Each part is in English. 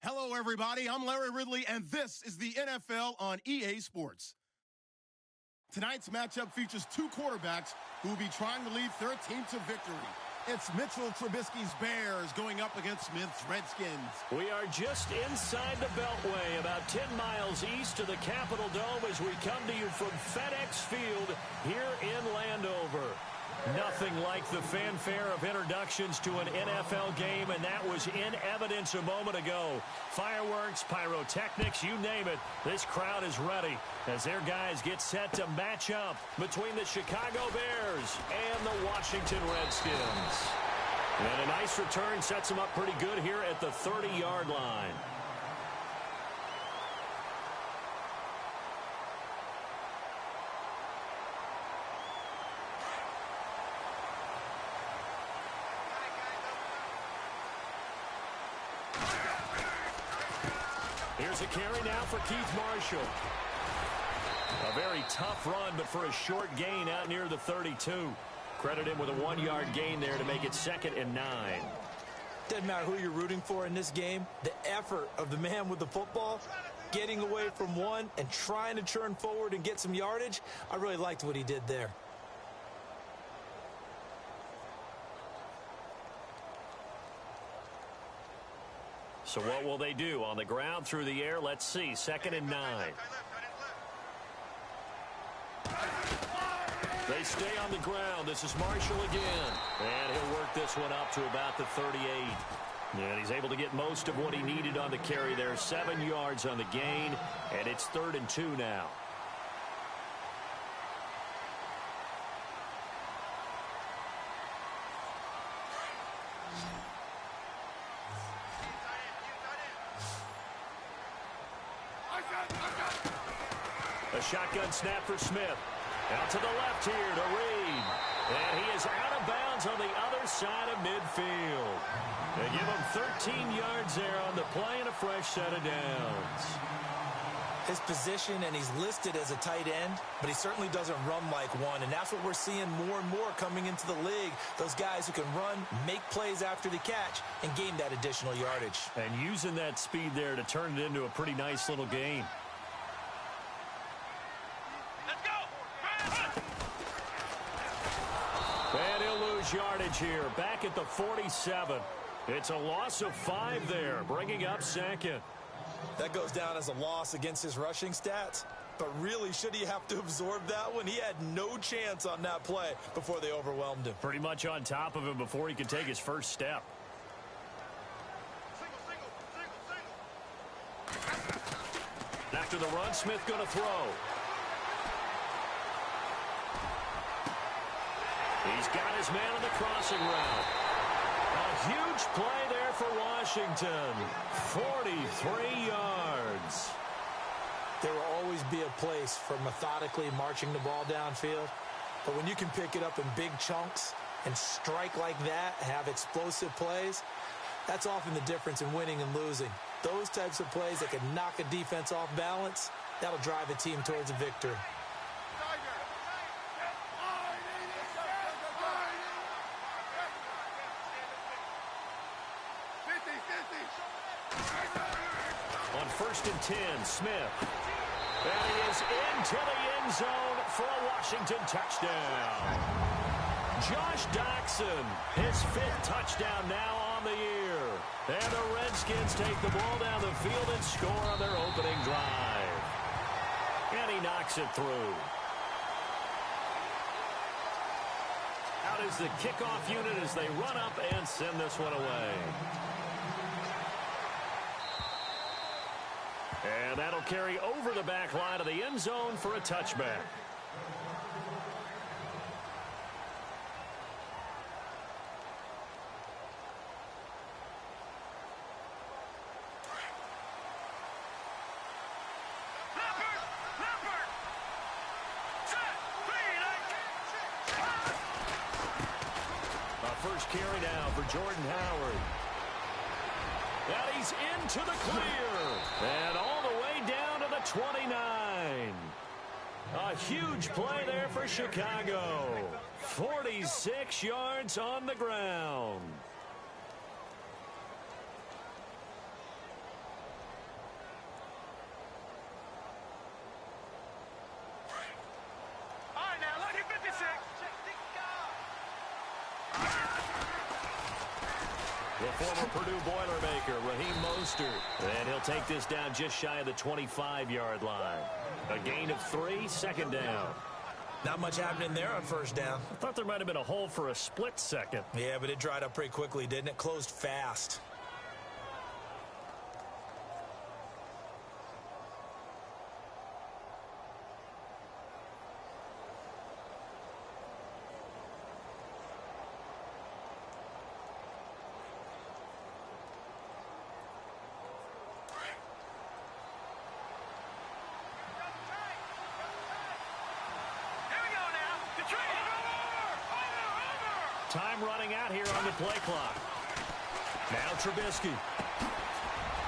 Hello, everybody. I'm Larry Ridley, and this is the NFL on EA Sports. Tonight's matchup features two quarterbacks who will be trying to lead their team to victory. It's Mitchell Trubisky's Bears going up against Smith's Redskins. We are just inside the Beltway, about 10 miles east of the Capitol Dome as we come to you from FedEx Field here in Landover. Nothing like the fanfare of introductions to an NFL game, and that was in evidence a moment ago. Fireworks, pyrotechnics, you name it. This crowd is ready as their guys get set to match up between the Chicago Bears and the Washington Redskins. And a nice return sets them up pretty good here at the 30-yard line. Here's a carry now for Keith Marshall. A very tough run, but for a short gain out near the 32. Credit him with a 1-yard gain there to make it 2nd and 9. Doesn't matter who you're rooting for in this game. The effort of the man with the football, getting away from one and trying to turn forward and get some yardage, I really liked what he did there. So what will they do? On the ground, through the air, let's see. 2nd and 9. They stay on the ground. This is Marshall again. And he'll work this one up to about the 38. And he's able to get most of what he needed on the carry there. 7 yards on the gain, and it's 3rd and 2 now. A shotgun snap for Smith. Out to the left here to Reed. And he is out of bounds on the other side of midfield. They give him 13 yards there on the play and a fresh set of downs. His position, and he's listed as a tight end, but he certainly doesn't run like one. And that's what we're seeing more and more coming into the league. Those guys who can run, make plays after the catch, and gain that additional yardage. And using that speed there to turn it into a pretty nice little gain. And he'll lose yardage here, back at the 47. It's a loss of 5 there, bringing up 2nd. That goes down as a loss against his rushing stats. But really, should he have to absorb that one? He had no chance on that play before they overwhelmed him. Pretty much on top of him before he could take his first step. After the run, Smith going to throw. He's got his man on the crossing route. A huge play there for Washington. 43 yards. There will always be a place for methodically marching the ball downfield. But when you can pick it up in big chunks and strike like that, have explosive plays, that's often the difference in winning and losing. Those types of plays that can knock a defense off balance, that'll drive a team towards a victory. On 1st and 10, Smith. And he is into the end zone for a Washington touchdown. Josh Doxson, his 5th touchdown now on the year. And the Redskins take the ball down the field and score on their opening drive. And he knocks it through. Out is the kickoff unit as they run up and send this one away. And that'll carry over the back line of the end zone for a touchback. A first carry now for Jordan Howard. And he's into the clear. And all the way down to the 29. A huge play there for Chicago. 46 yards on the ground. The former Purdue Boilermaker, Raheem Mostert. And he'll take this down just shy of the 25-yard line. A gain of 3, second down. Not much happening there on first down. I thought there might have been a hole for a split second. Yeah, but it dried up pretty quickly, didn't it? Closed fast. Time running out here on the play clock. Now Trubisky.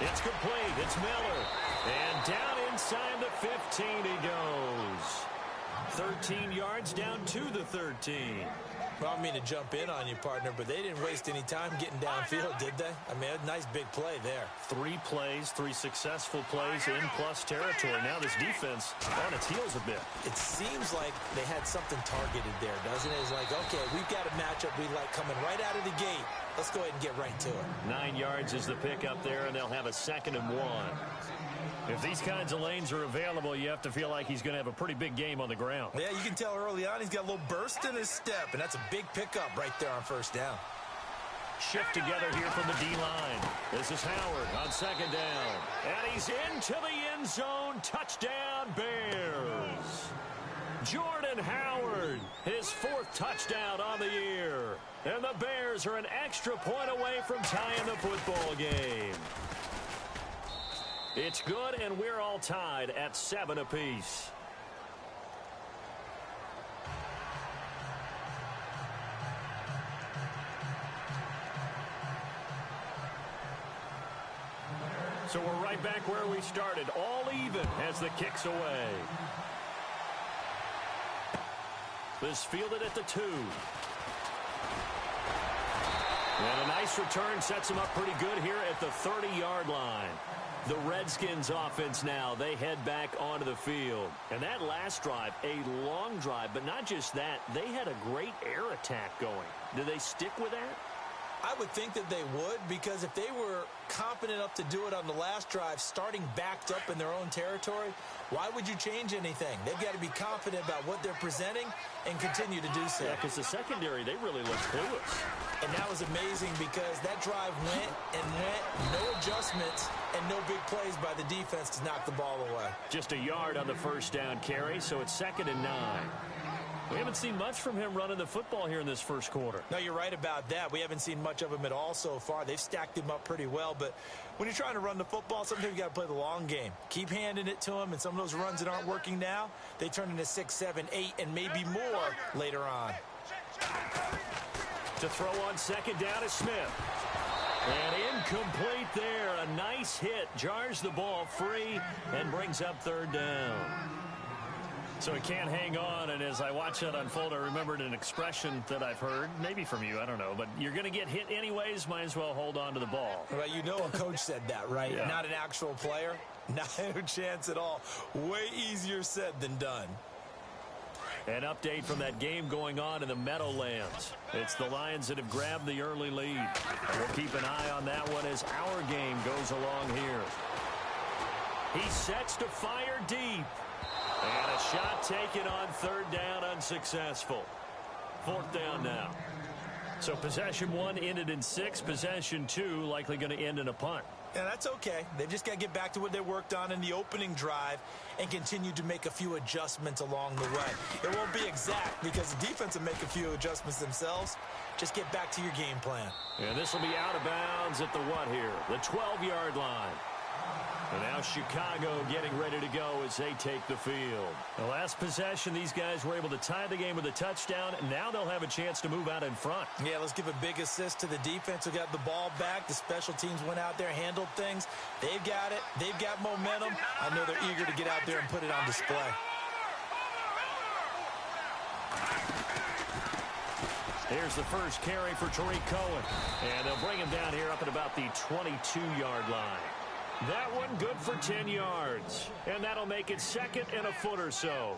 It's complete. It's Miller. And down inside the 15 he goes. 13 yards down to the 13. Well, I mean to jump in on you, partner, but they didn't waste any time getting downfield, did they? I mean, a nice big play there. 3 plays, 3 successful plays in plus territory. Now this defense on its heels a bit. It seems like they had something targeted there, doesn't it? It's like, okay, we've got a matchup we like coming right out of the gate. Let's go ahead and get right to it. 9 yards is the pickup there, and they'll have a 2nd and 1. If these kinds of lanes are available, you have to feel like he's going to have a pretty big game on the ground. Yeah, you can tell early on he's got a little burst in his step, and that's a big pickup right there on first down. Shift together here from the D-line. This is Howard on 2nd down. And he's into the end zone. Touchdown, Bears. Jordan Howard, his 4th touchdown on the year. And the Bears are an extra point away from tying the football game. It's good, and we're all tied at 7 apiece. So we're right back where we started, all even as the kick's away. This fielded at the 2. And a nice return sets him up pretty good here at the 30-yard line. The Redskins offense now, they head back onto the field. And that last drive, a long drive, but not just that, they had a great air attack going. Do they stick with that? I would think that they would, because if they were confident enough to do it on the last drive, starting backed up in their own territory, why would you change anything? They've got to be confident about what they're presenting and continue to do so. Yeah, because the secondary, they really looked clueless. And that was amazing because that drive went and went, no adjustments, and no big plays by the defense to knock the ball away. Just a yard on the first down carry, so it's 2nd and 9. We haven't seen much from him running the football here in this first quarter. No, you're right about that. We haven't seen much of him at all so far. They've stacked him up pretty well, but when you're trying to run the football, sometimes you got to play the long game. Keep handing it to him, and some of those runs that aren't working now, they turn into 6, 7, 8, and maybe more later on. To throw on 2nd down is Smith. And incomplete there. A nice hit. Jars the ball free and brings up 3rd down. So he can't hang on, and as I watch that unfold, I remembered an expression that I've heard, maybe from you, I don't know, but you're going to get hit anyways, might as well hold on to the ball. Well, you know a coach said that, right? Yeah. Not an actual player. Not a chance at all. Way easier said than done. An update from that game going on in the Meadowlands. It's the Lions that have grabbed the early lead. We'll keep an eye on that one as our game goes along here. He sets to fire deep. And a shot taken on 3rd down, unsuccessful. 4th down now. So possession 1 ended in 6. Possession 2 likely going to end in a punt. Yeah, that's okay. They've just got to get back to what they worked on in the opening drive and continue to make a few adjustments along the way. It won't be exact because the defense will make a few adjustments themselves. Just get back to your game plan. And this will be out of bounds at the what here? The 12-yard line. And now Chicago getting ready to go as they take the field. The last possession, these guys were able to tie the game with a touchdown, and now they'll have a chance to move out in front. Yeah, let's give a big assist to the defense who got the ball back. The special teams went out there, handled things. They've got it. They've got momentum. I know they're eager to get out there and put it on display. Here's the first carry for Tariq Cohen. And they'll bring him down here up at about the 22-yard line. That one good for 10 yards. And that'll make it 2nd and a foot or so.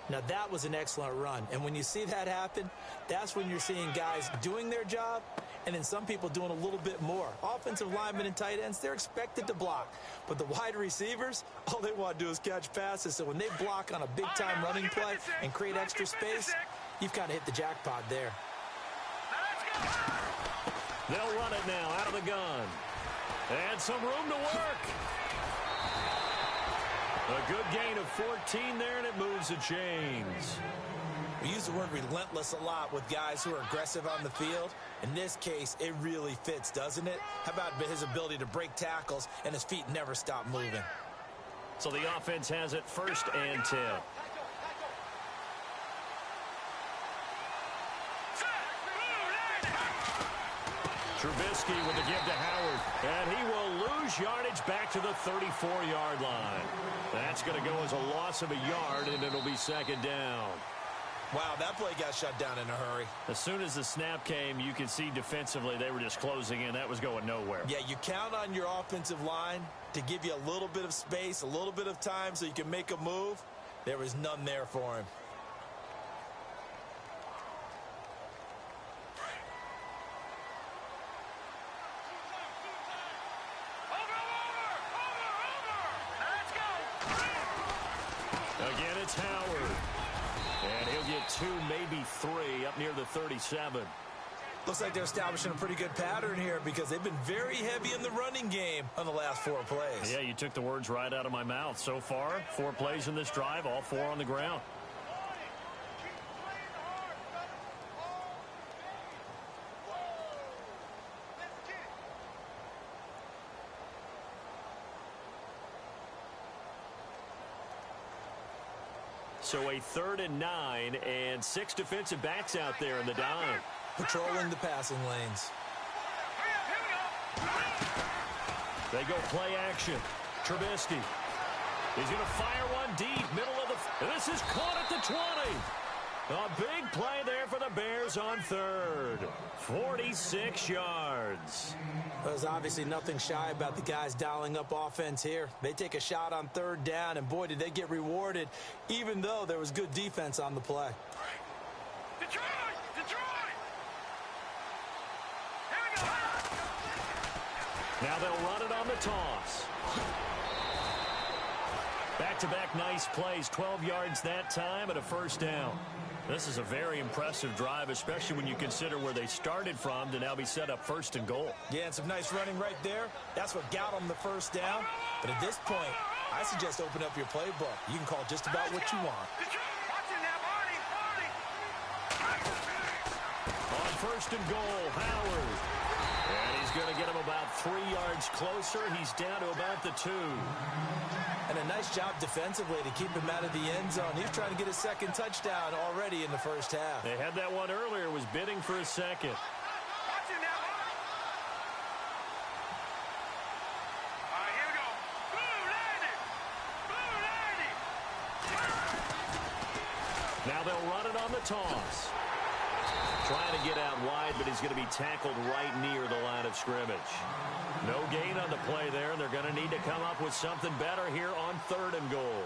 Now, that was an excellent run. And when you see that happen, that's when you're seeing guys doing their job And then some people doing a little bit more. Offensive linemen and tight ends, they're expected to block. But the wide receivers, all they want to do is catch passes. So when they block on a big-time running play and create extra space, you've got to hit the jackpot there. They'll run it now out of the gun. And some room to work. A good gain of 14 there, and it moves the chains. We use the word relentless a lot with guys who are aggressive on the field. In this case, it really fits, doesn't it? How about his ability to break tackles and his feet never stop moving? So the offense has it 1st and 10. Trubisky with the give to Howard, and he will lose yardage back to the 34-yard line. That's going to go as a loss of a yard, and it'll be 2nd down. Wow, that play got shut down in a hurry. As soon as the snap came, you could see defensively they were just closing in. That was going nowhere. Yeah, you count on your offensive line to give you a little bit of space, a little bit of time so you can make a move. There was none there for him. Again, it's Howard. And he'll get 2, maybe 3 up near the 37. Looks like they're establishing a pretty good pattern here because they've been very heavy in the running game on the last 4 plays. Yeah, you took the words right out of my mouth. So far, 4 plays in this drive, all 4 on the ground. So a 3rd and 9 and 6 defensive backs out there in the dime. Patrolling the passing lanes. They go play action. Trubisky. He's going to fire one deep, middle of the... This is caught at the 20. A big play there for the Bears on 3rd. 46 yards. There's obviously nothing shy about the guys dialing up offense here. They take a shot on 3rd down, and boy, did they get rewarded, even though there was good defense on the play. Detroit! Here we go! Now they'll run it on the toss. Back-to-back nice plays, 12 yards that time and a 1st down. This is a very impressive drive, especially when you consider where they started from to now be set up 1st and goal. Yeah, and some nice running right there. That's what got them the 1st down. But at this point, I suggest open up your playbook. You can call just about what you want. On 1st and goal, Howard. And he's going to get him about 3 yards closer. He's down to about the 2. And a nice job defensively to keep him out of the end zone. He was trying to get his 2nd touchdown already in the 1st half. They had that one earlier, was bidding for a 2nd. Now they'll run it on the toss. Trying to get out wide, but he's going to be tackled right near the line of scrimmage. No gain on the play there, and they're going to need to come up with something better here on 3rd and goal.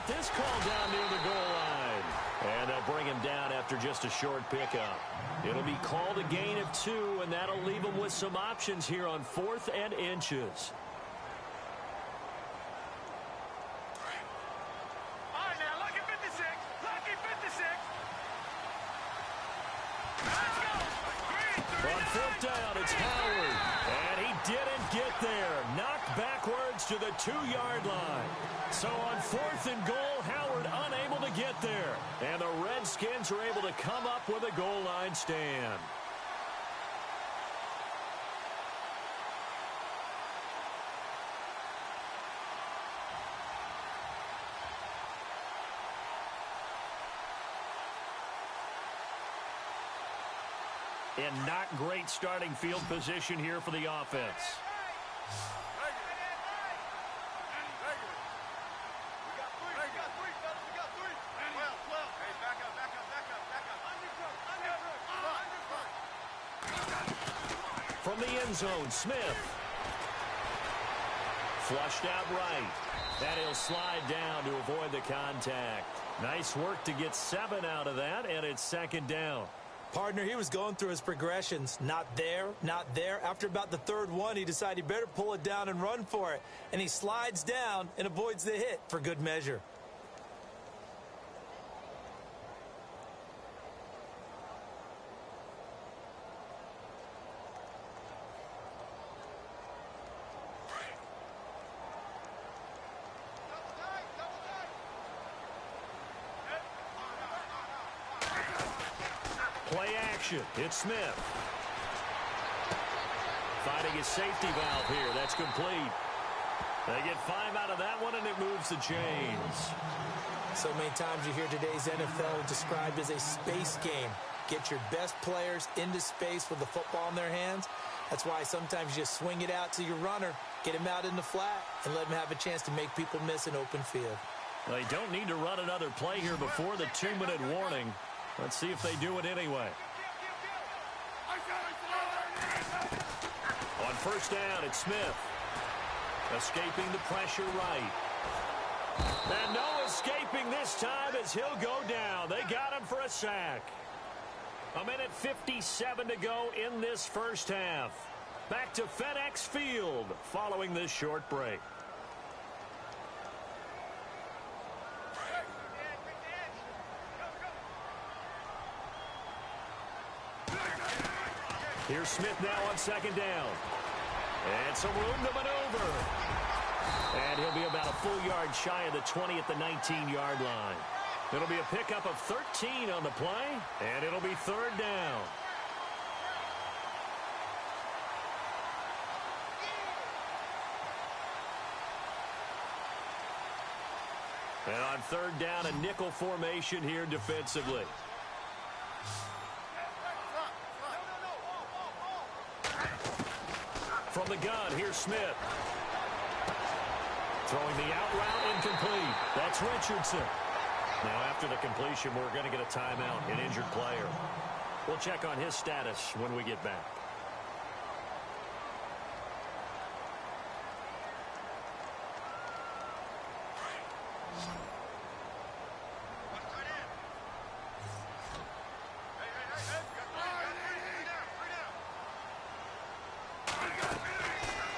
This call down near the goal line. And they'll bring him down after just a short pickup. It'll be called a gain of 2, and that'll leave them with some options here on 4th and inches. All right, now, lucky 56. Lucky 56. Let's go. On 4th down, it's Howard. And he didn't get there. Knocked backwards to the 2-yard line. So on 4th and goal, Howard unable to get there. And the Redskins are able to come up with a goal line stand. And not great starting field position here for the offense. From the end zone, Smith. Flushed out right. And he'll slide down to avoid the contact. Nice work to get 7 out of that, and it's second down. Partner, he was going through his progressions. Not there, not there. After about the third one, he decided he better pull it down and run for it. And he slides down and avoids the hit for good measure. Play action. It's Smith. Finding his safety valve here. That's complete. They get 5 out of that one, and it moves the chains. So many times you hear today's NFL described as a space game. Get your best players into space with the football in their hands. That's why sometimes you just swing it out to your runner, get him out in the flat, and let him have a chance to make people miss an open field. They don't need to run another play here before the 2-minute warning. Let's see if they do it anyway. On first down, it's Smith. Escaping the pressure right. And no escaping this time as he'll go down. They got him for a sack. 1:57 to go in this first half. Back to FedEx Field following this short break. Here's Smith now on second down. And some room to maneuver. And he'll be about a full yard shy of the 20 at the 19-yard line. It'll be a pickup of 13 on the play, and it'll be third down. And on third down, a nickel formation here defensively. From the gun, here's Smith. Throwing the out route incomplete. That's Richardson. Now after the completion, we're going to get a timeout, an injured player. We'll check on his status when we get back.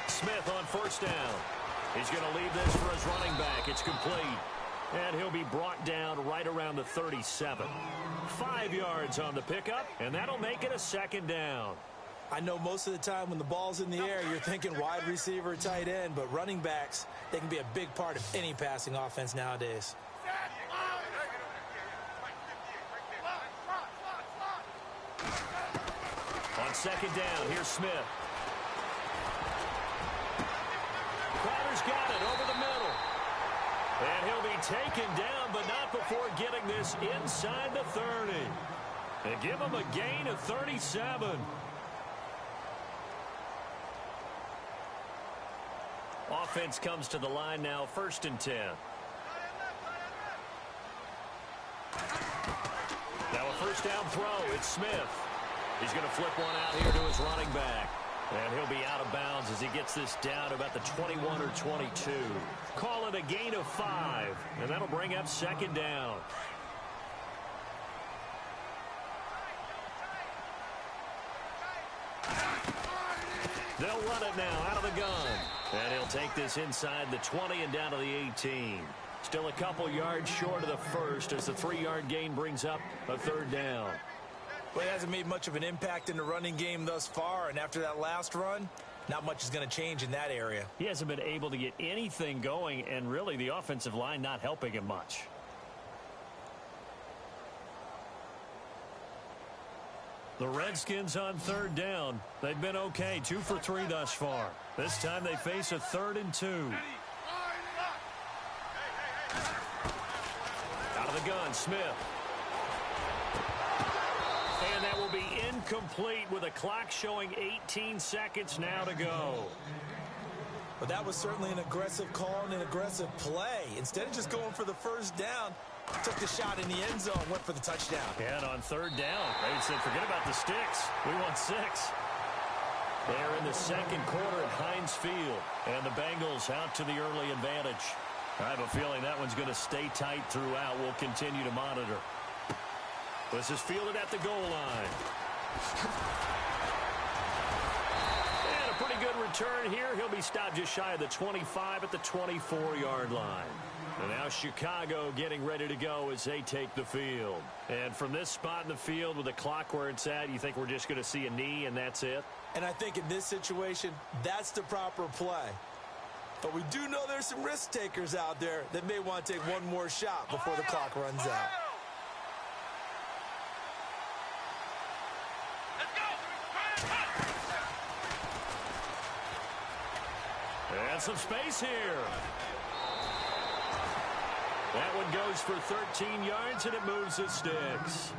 Smith on first down. He's going to leave this for his running back. It's complete. And he'll be brought down right around the 37. 5 yards on the pickup, and that'll make it a second down. I know most of the time when the ball's in the air, you're thinking wide receiver, tight end, but running backs, they can be a big part of any passing offense nowadays. On second down, here's Smith. Crowder's got it over the middle. And he'll be taken down, but not before getting this inside the 30. And give him a gain of 37. Offense comes to the line now, 1st and 10. Now a first down throw, it's Smith. He's going to flip one out here to his running back. And he'll be out of bounds as he gets this down to about the 21 or 22. Call it a gain of 5, and that'll bring up second down. They'll run it now out of the gun. And he'll take this inside the 20 and down to the 18. Still a couple yards short of the first as the 3-yard gain brings up a third down. Well, he hasn't made much of an impact in the running game thus far, and after that last run, not much is going to change in that area. He hasn't been able to get anything going, and really the offensive line not helping him much. The Redskins on third down. They've been okay, 2 for 3 thus far. This time they face a 3rd and 2. Out of the gun, Smith. And that that will be incomplete with a clock showing 18 seconds now to go. But that was certainly an aggressive call and an aggressive play. Instead of just going for the first down, took the shot in the end zone, went for the touchdown. And on third down, they said, forget about the sticks. We want 6. They're in the second quarter at Heinz Field. And the Bengals out to the early advantage. I have a feeling that one's going to stay tight throughout. We'll continue to monitor. This is fielded at the goal line. And a pretty good return here. He'll be stopped just shy of the 25 at the 24-yard line. And now Chicago getting ready to go as they take the field. And from this spot in the field with the clock where it's at, you think we're just going to see a knee and that's it? And I think in this situation, that's the proper play. But we do know there's some risk takers out there that may want to take one more shot before the clock runs out. And some space here. That one goes for 13 yards, and it moves the sticks.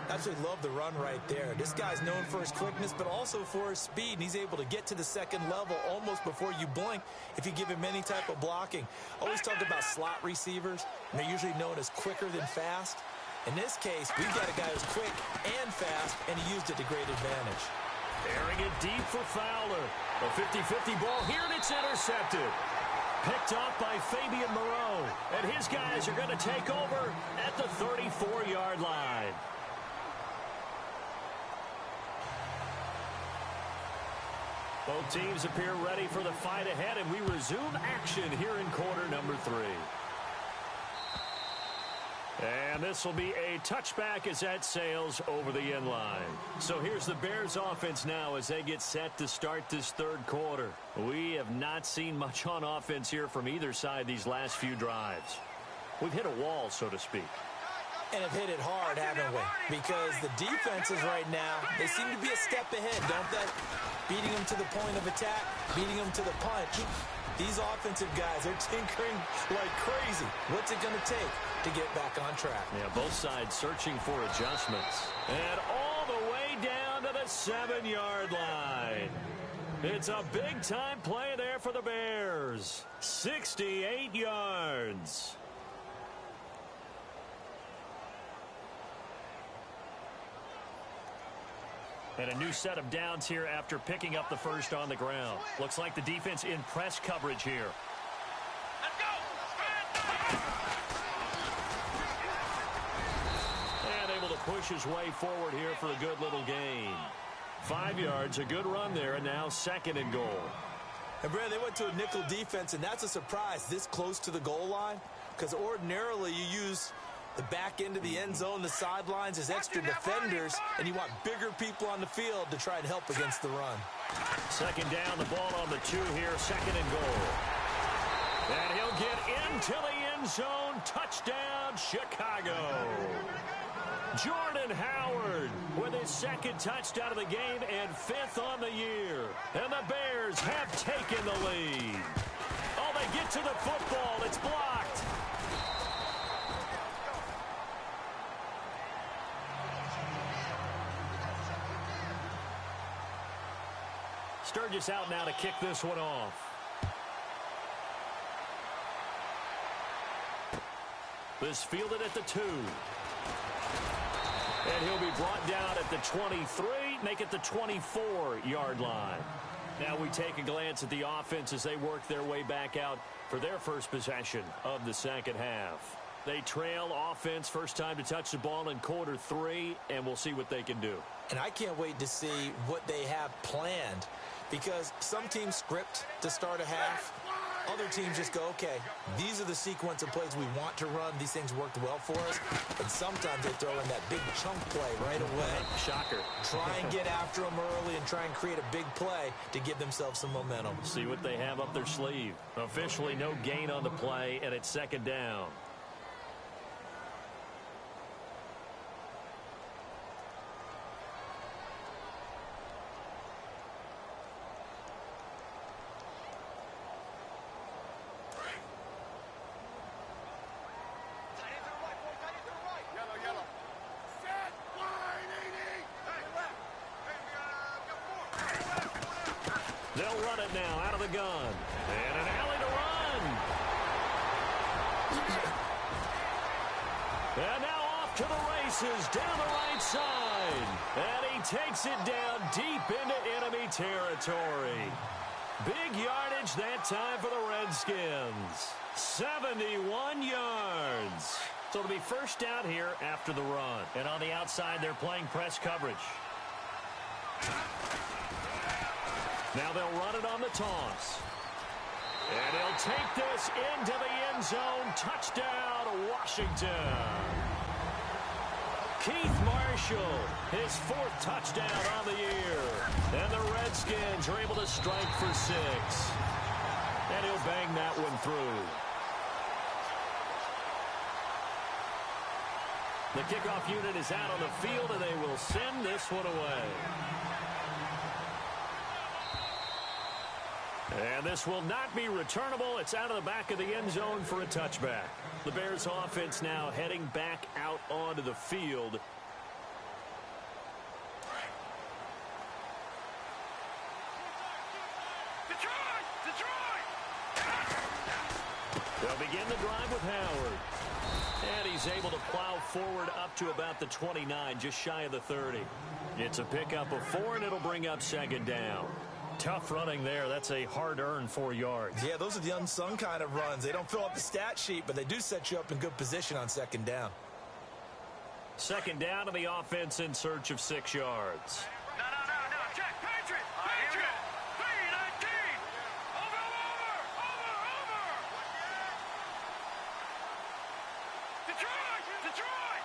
Absolutely love the run right there. This guy's known for his quickness, but also for his speed. And he's able to get to the second level almost before you blink if you give him any type of blocking. Always talk about slot receivers, and they're usually known as quicker than fast. In this case, we've got a guy who's quick and fast, and he used it to great advantage. Airing it deep for Fowler. A 50-50 ball here, and it's intercepted. Picked off by Fabian Moreau. And his guys are going to take over at the 34-yard line. Both teams appear ready for the fight ahead, and we resume action here in quarter number 3. And this will be a touchback as that sails over the end line. So here's the Bears offense now as they get set to start this third quarter. We have not seen much on offense here from either side these last few drives. We've hit a wall, so to speak. And have hit it hard, haven't we? Because the defenses right now, they seem to be a step ahead, don't they? Beating them to the point of attack, beating them to the punch. These offensive guys are tinkering like crazy. What's it going to take to get back on track? Yeah, both sides searching for adjustments. And all the way down to the 7-yard line. It's a big-time play there for the Bears. 68 yards. And a new set of downs here after picking up the first on the ground. Looks like the defense in press coverage here. Let's go! And able to push his way forward here for a good little gain. 5 yards, a good run there, and now 2nd and goal. And Brad, they went to a nickel defense, and that's a surprise this close to the goal line. Because ordinarily you use the back end of the end zone, the sidelines as extra defenders, and you want bigger people on the field to try and help against the run. 2nd down, the ball on the 2 here, 2nd and goal. And he'll get into the end zone. Touchdown, Chicago. Jordan Howard with his 2nd touchdown of the game and 5th on the year. And the Bears have taken the lead. Oh, they get to the football. It's blocked. Sturgis out now to kick this one off. This fielded at the 2. And he'll be brought down at the 23, make it the 24-yard line. Now we take a glance at the offense as they work their way back out for their first possession of the second half. They trail offense, first time to touch the ball in quarter 3, and we'll see what they can do. And I can't wait to see what they have planned, because some teams script to start a half. Other teams just go, okay, these are the sequence of plays we want to run. These things worked well for us. And sometimes they throw in that big chunk play right away. Shocker. Try and get after them early and try and create a big play to give themselves some momentum. See what they have up their sleeve. Officially no gain on the play, and it's 2nd down. They'll run it now out of the gun. And an alley to run. And now off to the races down the right side. And he takes it down deep into enemy territory. Big yardage that time for the Redskins. 71 yards. So it'll be first down here after the run. And on the outside, they're playing press coverage. Now they'll run it on the toss. And he'll take this into the end zone. Touchdown, Washington. Keith Marshall, his 4th touchdown on the year. And the Redskins are able to strike for 6. And he'll bang that one through. The kickoff unit is out on the field, and they will send this one away. And this will not be returnable. It's out of the back of the end zone for a touchback. The Bears offense now heading back out onto the field. They'll begin the drive with Howard. And he's able to plow forward up to about the 29, just shy of the 30. It's a pickup of 4, and it'll bring up second down. Tough running there. That's a hard-earned 4 yards. Yeah, those are the unsung kind of runs. They don't fill up the stat sheet, but they do set you up in good position on second down. Second down to the offense in search of 6 yards. No. Check. Patriot. Patriot. 3-19. Over. Detroit.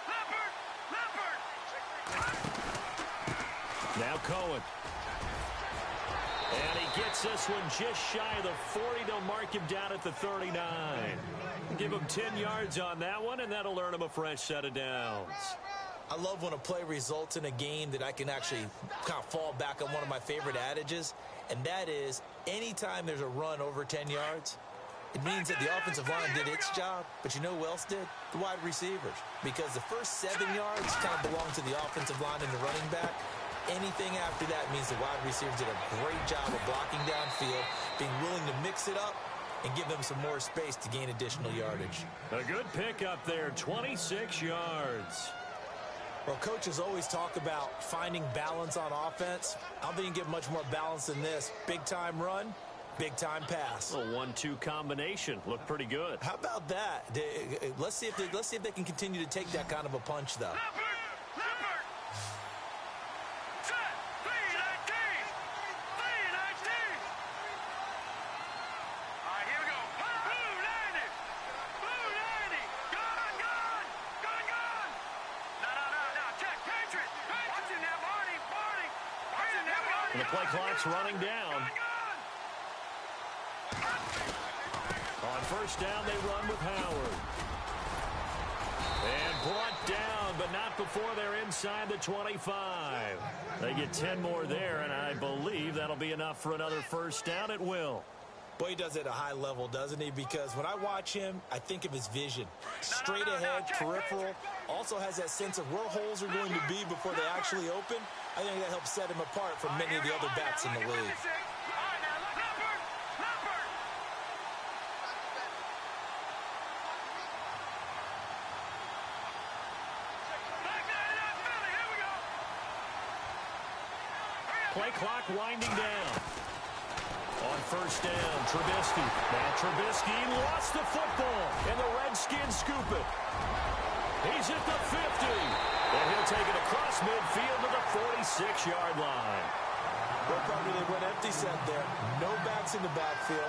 Leopard. Now Cohen. And he gets this one just shy of the 40. They'll mark him down at the 39. Give him 10 yards on that one, and that'll earn him a fresh set of downs. I love when a play results in a game that I can actually kind of fall back on one of my favorite adages, and that is anytime there's a run over 10 yards, it means that the offensive line did its job, but you know who else did? The wide receivers. Because the first 7 yards kind of belong to the offensive line and the running back. Anything after that means the wide receivers did a great job of blocking downfield, being willing to mix it up, and give them some more space to gain additional yardage. A good pickup there, 26 yards. Well, coaches always talk about finding balance on offense. I don't think you can get much more balance than this. Big-time run, big-time pass. A 1-2 combination. Looked pretty good. How about that? Let's see if they can continue to take that kind of a punch, though. Leopard. Set. 3-19. All right, here we go. Blue 90. Gun. No. Check. Patriot. Watch him now, Barney. Watch him now, Barney. And the play clock's running down. On first down, they run with Howard. And brought down, but not before they're inside the 25. They get 10 more there, and I believe that'll be enough for another first down. It will. Boy, he does it at a high level, doesn't he? Because when I watch him, I think of his vision. Straight ahead, peripheral. Also has that sense of where holes are going to be before they actually open. I think that helps set him apart from many of the other backs in the league. Play clock winding down. On first down, Trubisky. Now Trubisky lost the football, and the Redskins scoop it. He's at the 50, and he'll take it across midfield to the 46-yard line. Well, probably they went empty set there. No backs in the backfield.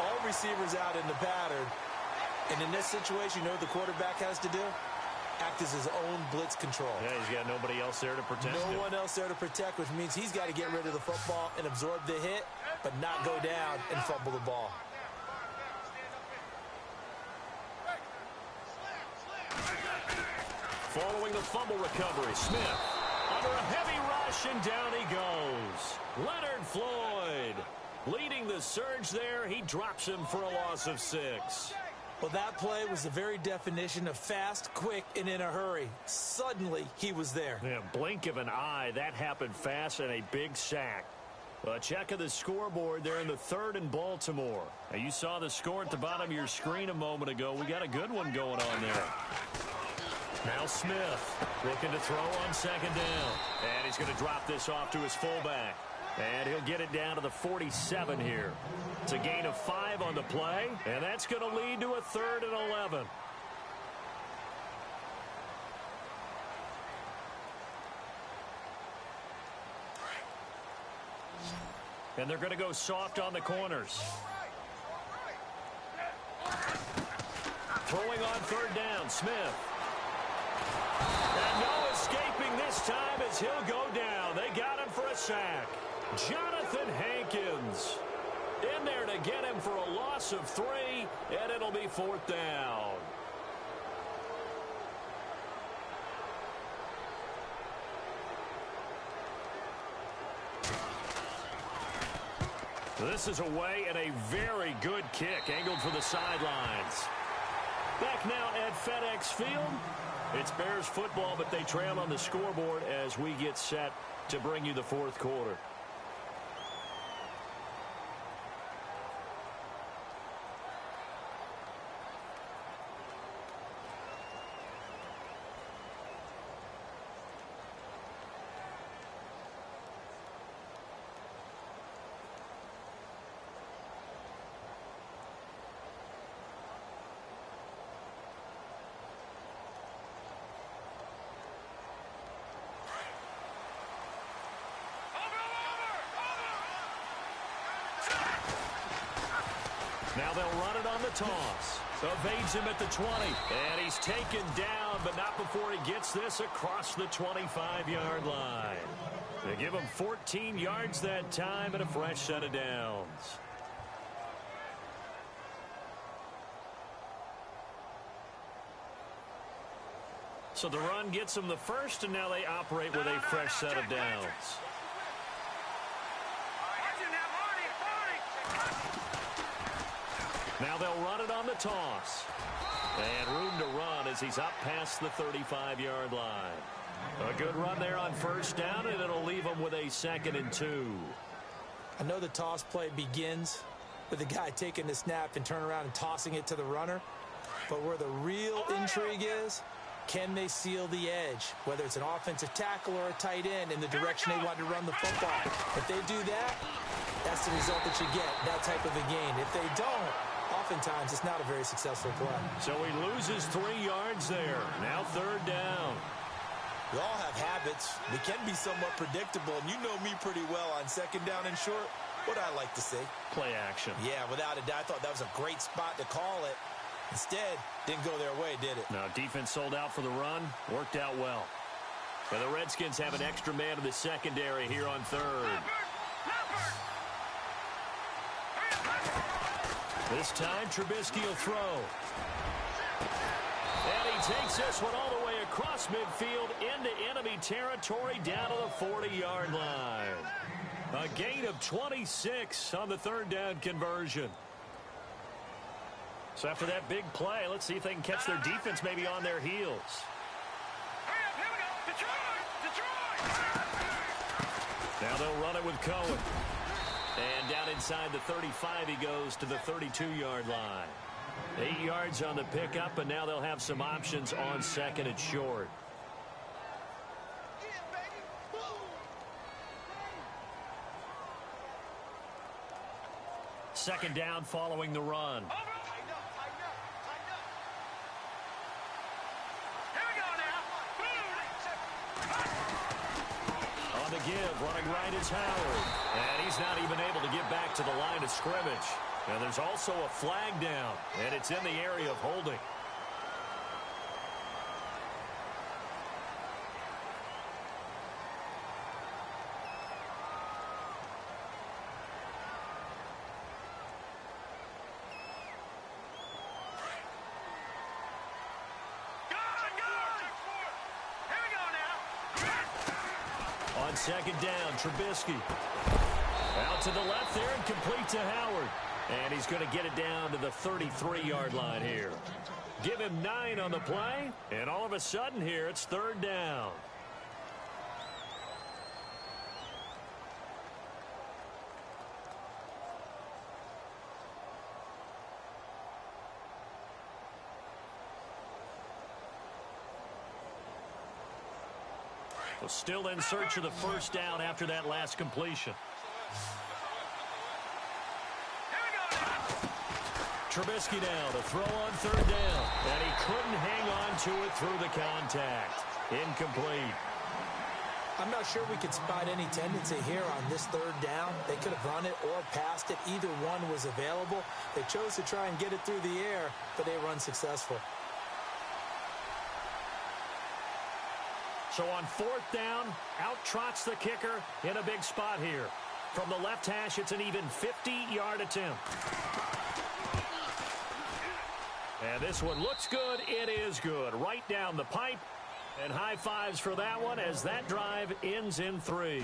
All receivers out in the pattern. And in this situation, you know what the quarterback has to do? Act as his own blitz control. Yeah, he's got nobody else there to protect him. No one else there to protect, which means he's got to get rid of the football and absorb the hit, but not go down and fumble the ball. Following the fumble recovery, Smith under a heavy rush, and down he goes. Leonard Floyd leading the surge there. He drops him for a loss of 6. Well, that play was the very definition of fast, quick, and in a hurry. Suddenly, he was there. Yeah, blink of an eye. That happened fast, and a big sack. A check of the scoreboard there in the third in Baltimore. Now, you saw the score at the bottom of your screen a moment ago. We got a good one going on there. Now Smith looking to throw on second down. And he's going to drop this off to his fullback. And he'll get it down to the 47 here. It's a gain of 5 on the play. And that's going to lead to a 3rd and 11. And they're going to go soft on the corners. Throwing on 3rd down, Smith. And no escaping this time as he'll go down. They got him for a sack. Jonathan Hankins in there to get him for a loss of 3, and it'll be 4th down. This is away and a very good kick angled for the sidelines. Back now at FedEx Field. It's Bears football, but they trail on the scoreboard as we get set to bring you the 4th quarter. Now they'll run it on the toss. Evades him at the 20. And he's taken down, but not before he gets this across the 25-yard line. They give him 14 yards that time and a fresh set of downs. So the run gets them the first, and now they operate with a fresh set of downs. Now they'll run it on the toss. And room to run as he's up past the 35-yard line. A good run there on 1st down, and it'll leave him with a 2nd and 2. I know the toss play begins with the guy taking the snap and turning around and tossing it to the runner. But where the real intrigue is, can they seal the edge, whether it's an offensive tackle or a tight end, in the direction they want to run the football? If they do that, that's the result that you get, that type of a gain. If they don't, oftentimes it's not a very successful play. So he loses 3 yards there. Now 3rd down. We all have habits. We can be somewhat predictable, and you know me pretty well on 2nd down and short. What I like to say. Play action. Yeah, without a doubt. I thought that was a great spot to call it. Instead, didn't go their way, did it? No, defense sold out for the run. Worked out well. And the Redskins have an extra man in the secondary here on 3rd. This time, Trubisky will throw. And he takes this one all the way across midfield into enemy territory down to the 40-yard line. A gain of 26 on the 3rd down conversion. So after that big play, let's see if they can catch their defense maybe on their heels. Here we go. Detroit! Now they'll run it with Cohen. And down inside the 35, he goes to the 32-yard line. 8 yards on the pickup, and now they'll have some options on 2nd and short. Second down following the run. On the give, running right is Howard. And he's not even able to get back to the line of scrimmage. And there's also a flag down, and it's in the area of holding. On 2nd down, Trubisky. Out to the left there and complete to Howard. And he's going to get it down to the 33-yard line here. Give him 9 on the play, and all of a sudden here it's 3rd down. So still in search of the first down after that last completion. Trubisky now to throw on third down. And he couldn't hang on to it through the contact. Incomplete. I'm not sure we could spot any tendency here on this third down. They could have run it or passed it. Either one was available. They chose to try and get it through the air, but they were unsuccessful. So on fourth down, out trots the kicker in a big spot here. From the left hash, it's an even 50-yard attempt. And this one looks good. It is good. Right down the pipe. And high fives for that one as that drive ends in 3.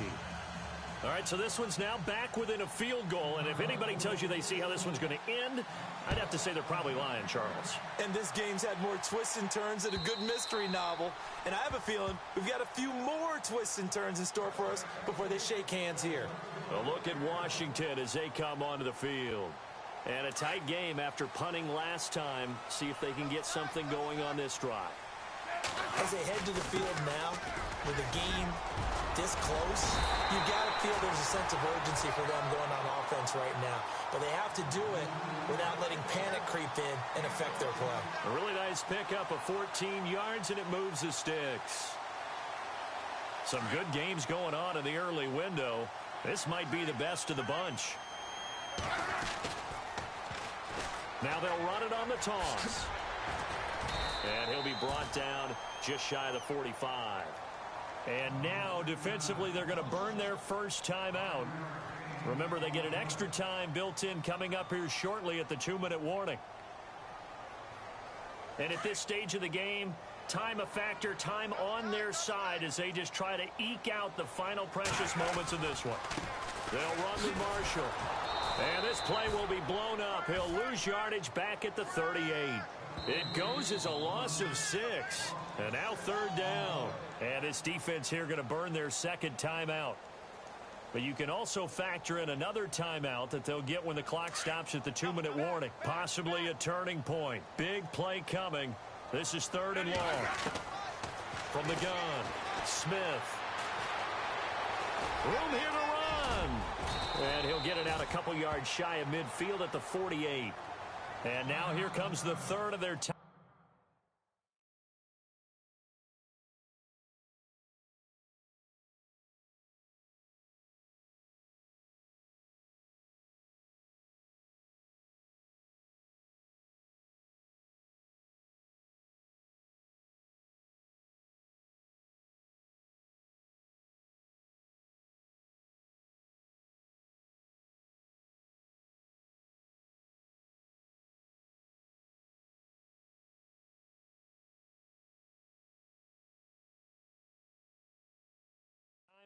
All right, so this one's now back within a field goal. And if anybody tells you they see how this one's going to end, I'd have to say they're probably lying, Charles. And this game's had more twists and turns than a good mystery novel. And I have a feeling we've got a few more twists and turns in store for us before they shake hands here. A look at Washington as they come onto the field. And a tight game after punting last time. See if they can get something going on this drive. As they head to the field now, with the game this close, you've got to feel there's a sense of urgency for them going on offense right now. But they have to do it without letting panic creep in and affect their play. A really nice pickup of 14 yards, and it moves the sticks. Some good games going on in the early window. This might be the best of the bunch. Now they'll run it on the toss. And he'll be brought down just shy of the 45. And now, defensively, they're going to burn their first timeout. Remember, they get an extra time built in coming up here shortly at the 2-minute warning. And at this stage of the game, time a factor, time on their side as they just try to eke out the final precious moments of this one. They'll run with Marshall. And this play will be blown up. He'll lose yardage back at the 38. It goes as a loss of 6. And now third down. And this defense here going to burn their second timeout. But you can also factor in another timeout that they'll get when the clock stops at the 2-minute warning. Possibly a turning point. Big play coming. This is third and long. From the gun, Smith. Room here to run. And he'll get it out a couple yards shy of midfield at the 48. And now here comes the third of their time.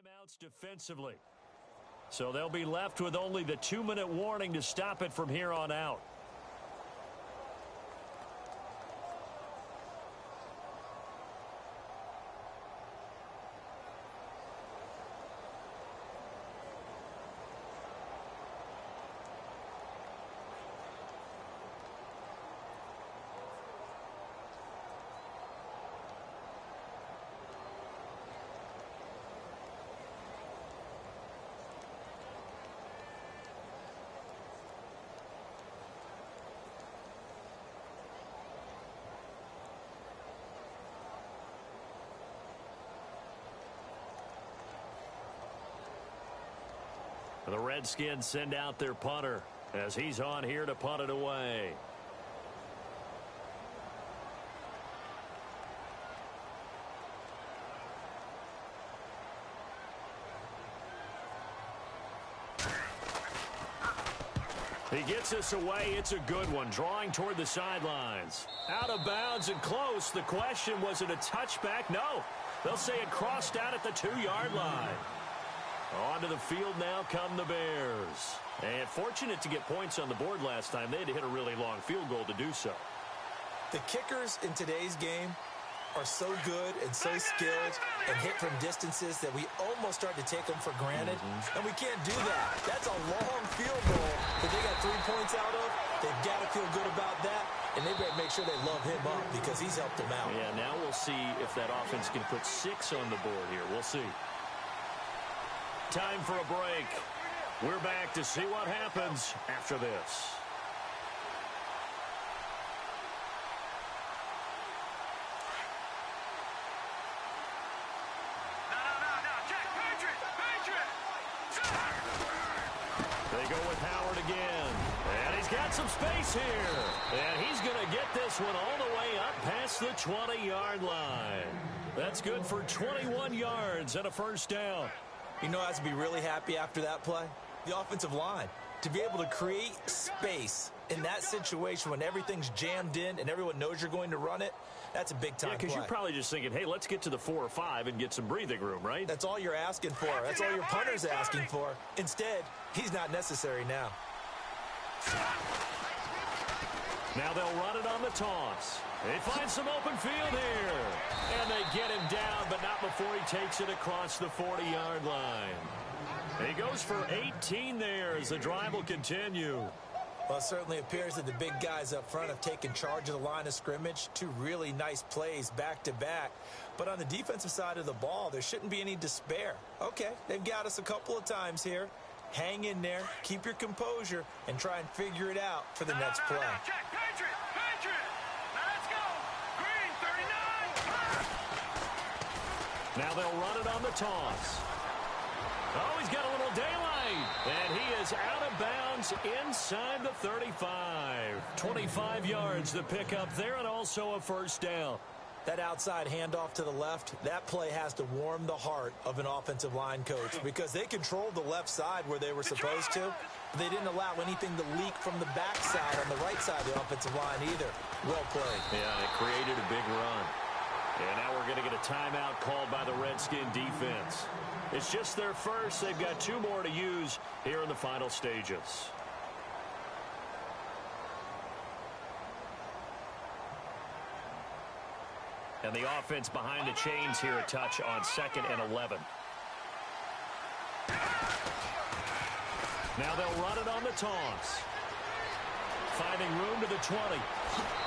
Timeouts defensively. So they'll be left with only the 2-minute warning to stop it from here on out. The Redskins send out their punter as he's on here to punt it away. He gets us away. It's a good one. Drawing toward the sidelines. Out of bounds and close. The question, was it a touchback? No. They'll say it crossed out at the 2-yard line. Onto the field now come the Bears. And fortunate to get points on the board last time. They had to hit a really long field goal to do so. The kickers in today's game are so good and so skilled and hit from distances that we almost start to take them for granted. And we can't do that. That's a long field goal that they got 3 points out of. They've got to feel good about that, and they better make sure they love him up because he's helped them out. Yeah, now we'll see if that offense can put 6 on the board here. We'll see. Time for a break. We're back to see what happens after this. They go with Howard again. And he's got some space here. And he's going to get this one all the way up past the 20-yard line. That's good for 21 yards and a first down. You know, I have to be really happy after that play. The offensive line. To be able to create space in that situation when everything's jammed in and everyone knows you're going to run it, that's a big-time play. Yeah, because you're probably just thinking, hey, let's get to the 4 or 5 and get some breathing room, right? That's all you're asking for. That's all your punter's asking for. Instead, he's not necessary now. Now they'll run it on the toss. They find some open field here. And they get him down, but not before he takes it across the 40-yard line. He goes for 18 there as the drive will continue. Well, it certainly appears that the big guys up front have taken charge of the line of scrimmage. 2 really nice plays back-to-back. But on the defensive side of the ball, there shouldn't be any despair. Okay, they've got us a couple of times here. Hang in there, keep your composure, and try and figure it out for the next play. Check, Patriot! Now let's go! Green, 39! Now they'll run it on the toss. Oh, he's got a little daylight. And he is out of bounds inside the 35. 25 yards to pick up there and also a first down. That outside handoff to the left, that play has to warm the heart of an offensive line coach because they controlled the left side where they were supposed to. But they didn't allow anything to leak from the backside on the right side of the offensive line either. Well played. Yeah, it created a big run. And now we're going to get a timeout called by the Redskin defense. It's just their first. They've got 2 more to use here in the final stages. And the offense behind the chains here a touch on 2nd and 11. Now they'll run it on the toss. Finding room to the 20.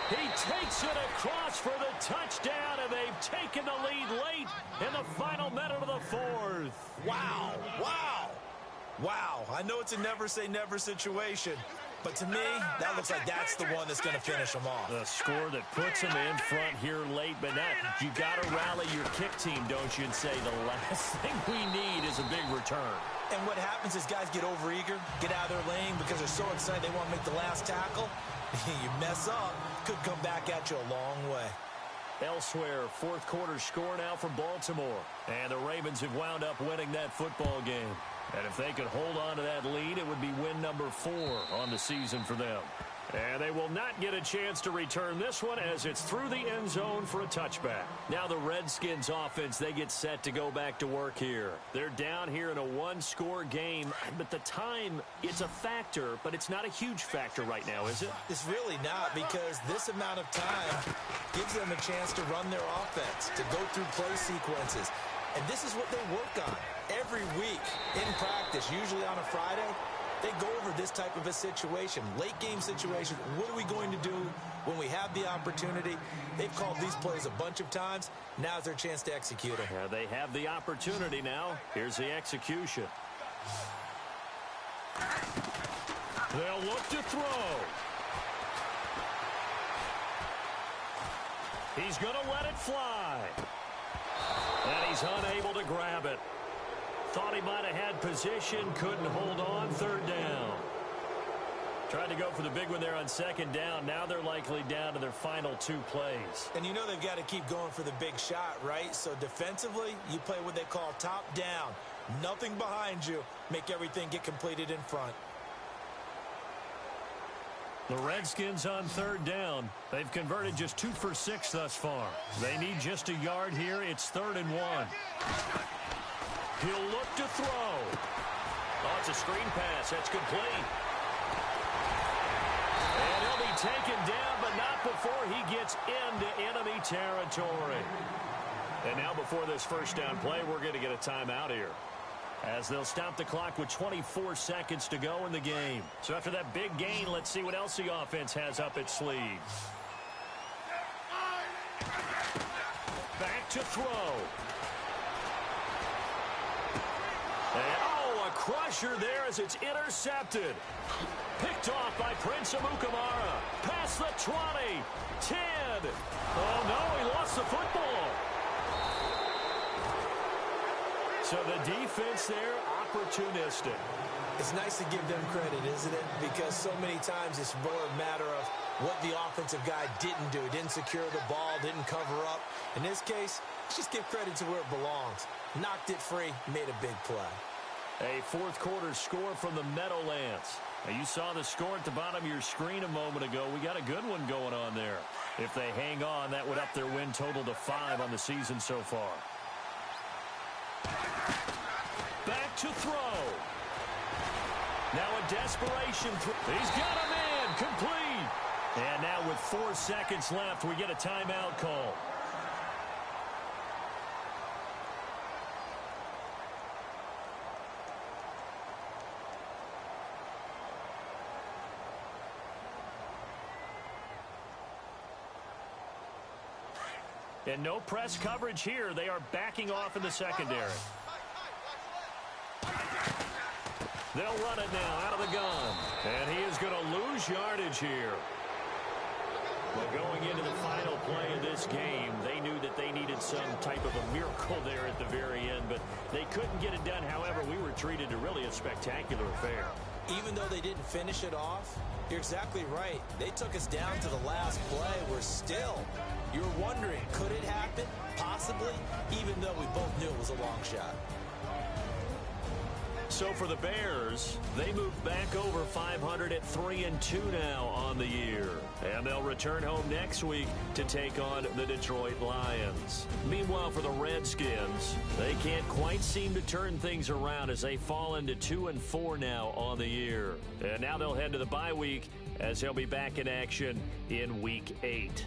He takes it across for the touchdown, and they've taken the lead late in the final minute of the 4th. Wow, wow, wow. I know it's a never-say-never situation, but to me, that looks like that's the one that's going to finish them off. The score that puts them in front here late, but now you got to rally your kick team, don't you, and say the last thing we need is a big return. And what happens is guys get overeager, get out of their lane because they're so excited they want to make the last tackle. You mess up, could come back at you a long way. Elsewhere, 4th quarter score now from Baltimore. And the Ravens have wound up winning that football game. And if they could hold on to that lead, it would be win number 4 on the season for them. And they will not get a chance to return this one as it's through the end zone for a touchback. Now the Redskins offense, they get set to go back to work here. They're down here in a 1-score game, but the time, it's a factor, but it's not a huge factor right now, is it? It's really not because this amount of time gives them a chance to run their offense, to go through play sequences. And this is what they work on every week in practice, usually on a Friday. They go over this type of a situation, late-game situation. What are we going to do when we have the opportunity? They've called these plays a bunch of times. Now's their chance to execute them. Yeah, they have the opportunity now. Here's the execution. They'll look to throw. He's going to let it fly. And he's unable to grab it. Thought he might have had position, couldn't hold on, 3rd down. Tried to go for the big one there on 2nd down. Now they're likely down to their final 2 plays. And you know they've got to keep going for the big shot, right? So defensively, you play what they call top down. Nothing behind you. Make everything get completed in front. The Redskins on 3rd down. They've converted just 2 for 6 thus far. They need just a yard here. It's 3rd and 1. He'll look to throw. Oh, it's a screen pass. That's complete. And he'll be taken down, but not before he gets into enemy territory. And now before this first down play, we're going to get a timeout here, as they'll stop the clock with 24 seconds to go in the game. So after that big gain, let's see what else the offense has up its sleeve. back to throw. And, oh, a crusher there as it's intercepted. Picked off by Prince Amukamara. Past the 20. 10. Oh, no, he lost the football. So the defense there, opportunistic. It's nice to give them credit, isn't it? Because so many times it's more a matter of what the offensive guy didn't do. Didn't secure the ball, didn't cover up. In this case, let's just give credit to where it belongs. Knocked it free, made a big play. A fourth quarter score from the Meadowlands. Now, you saw the score at the bottom of your screen a moment ago. We got a good one going on there. If they hang on, that would up their win total to 5 on the season so far. Back to throw. Now a desperation throw. He's got a man. Complete. And now with 4 seconds left, we get a timeout call. And no press coverage here. They are backing off in the secondary. They'll run it now out of the gun. And he is going to lose yardage here. Well, going into the final play of this game, they knew that they needed some type of a miracle there at the very end, but they couldn't get it done. However, we were treated to really a spectacular affair. Even though they didn't finish it off, you're exactly right. They took us down to the last play. We're still, you're wondering, could it happen? Possibly, even though we both knew it was a long shot. So for the Bears, they move back over 500 at 3-2 now on the year. And they'll return home next week to take on the Detroit Lions. Meanwhile, for the Redskins, they can't quite seem to turn things around as they fall into 2-4 now on the year. And now they'll head to the bye week as they'll be back in action in Week 8.